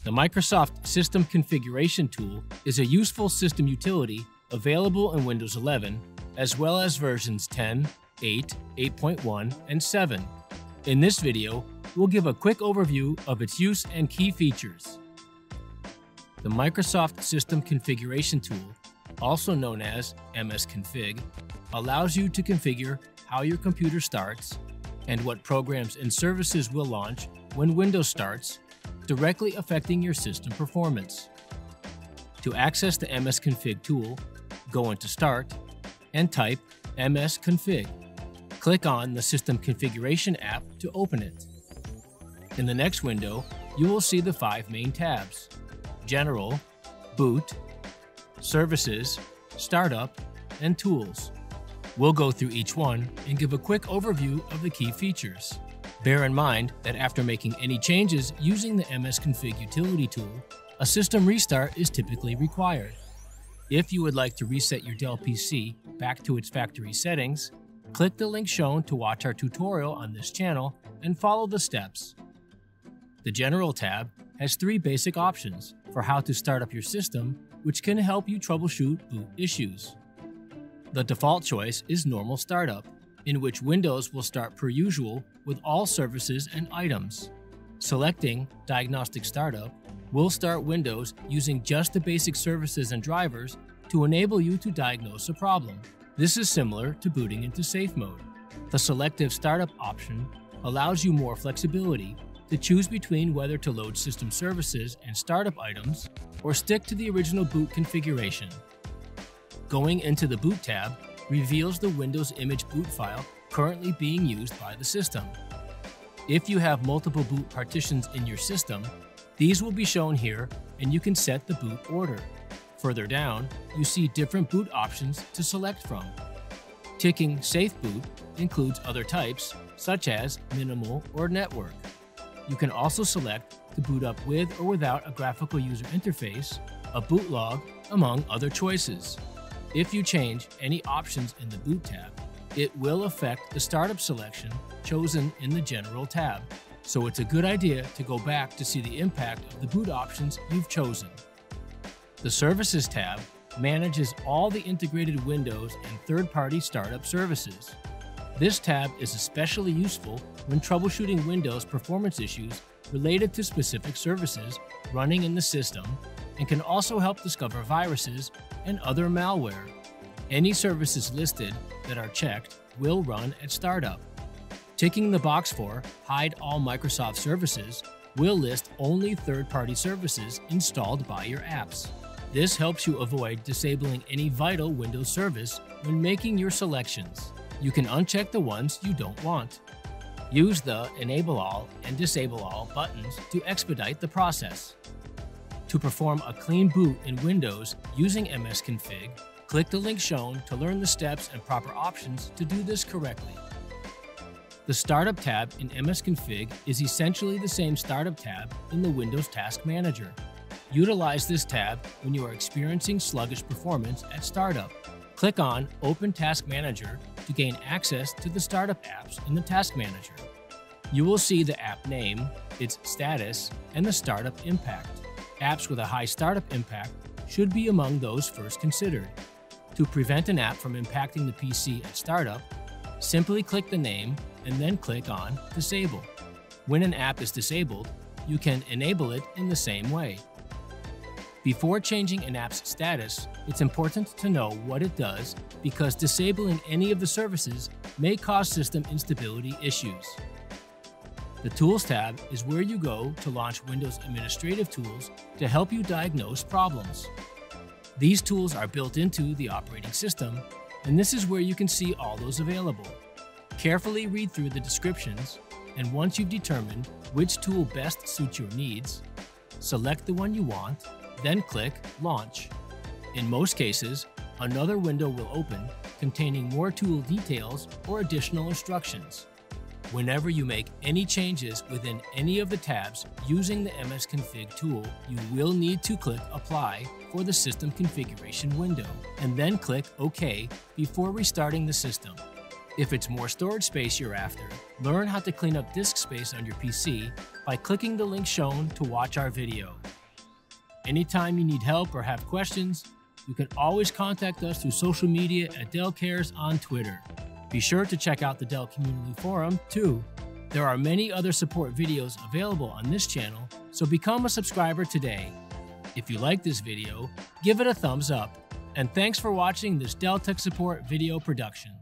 The Microsoft System Configuration Tool is a useful system utility available in Windows 11, as well as versions 10, 8, 8.1, and 7. In this video, we'll give a quick overview of its use and key features. The Microsoft System Configuration Tool, also known as MSConfig, allows you to configure how your computer starts and what programs and services will launch when Windows starts, directly affecting your system performance. To access the MSConfig tool, go into Start and type MSConfig. Click on the System Configuration app to open it. In the next window, you will see the 5 main tabs: General, Boot, Services, Startup, and Tools. We'll go through each one and give a quick overview of the key features. Bear in mind that after making any changes using the MSConfig utility tool, a system restart is typically required. If you would like to reset your Dell PC back to its factory settings, click the link shown to watch our tutorial on this channel and follow the steps. The General tab has 3 basic options for how to start up your system, which can help you troubleshoot boot issues. The default choice is Normal Startup, in which Windows will start per usual with all services and items. Selecting Diagnostic Startup will start Windows using just the basic services and drivers to enable you to diagnose a problem. This is similar to booting into safe mode. The Selective Startup option allows you more flexibility to choose between whether to load system services and startup items or stick to the original boot configuration. Going into the Boot tab reveals the Windows image boot file currently being used by the system. If you have multiple boot partitions in your system, these will be shown here and you can set the boot order. Further down, you see different boot options to select from. Ticking Safe Boot includes other types, such as minimal or network. You can also select to boot up with or without a graphical user interface, a boot log, among other choices. If you change any options in the Boot tab, it will affect the startup selection chosen in the General tab, so it's a good idea to go back to see the impact of the boot options you've chosen. The Services tab manages all the integrated Windows and third-party startup services. This tab is especially useful when troubleshooting Windows performance issues related to specific services running in the system, and can also help discover viruses and other malware. Any services listed that are checked will run at startup. Ticking the box for Hide All Microsoft Services will list only third-party services installed by your apps. This helps you avoid disabling any vital Windows service when making your selections. You can uncheck the ones you don't want. Use the Enable All and Disable All buttons to expedite the process. To perform a clean boot in Windows using MSConfig, click the link shown to learn the steps and proper options to do this correctly. The Startup tab in MSConfig is essentially the same Startup tab in the Windows Task Manager. Utilize this tab when you are experiencing sluggish performance at startup. Click on Open Task Manager to gain access to the startup apps in the Task Manager. You will see the app name, its status, and the startup impact. Apps with a high startup impact should be among those first considered. To prevent an app from impacting the PC at startup, simply click the name and then click on Disable. When an app is disabled, you can enable it in the same way. Before changing an app's status, it's important to know what it does, because disabling any of the services may cause system instability issues. The Tools tab is where you go to launch Windows administrative tools to help you diagnose problems. These tools are built into the operating system, and this is where you can see all those available. Carefully read through the descriptions, and once you've determined which tool best suits your needs, select the one you want, then click Launch. In most cases, another window will open containing more tool details or additional instructions. Whenever you make any changes within any of the tabs using the MSConfig tool, you will need to click Apply for the system configuration window, and then click OK before restarting the system. If it's more storage space you're after, learn how to clean up disk space on your PC by clicking the link shown to watch our video. Anytime you need help or have questions, you can always contact us through social media at Dell Cares on Twitter. Be sure to check out the Dell Community Forum, too. There are many other support videos available on this channel, so become a subscriber today. If you like this video, give it a thumbs up. And thanks for watching this Dell Tech Support video production.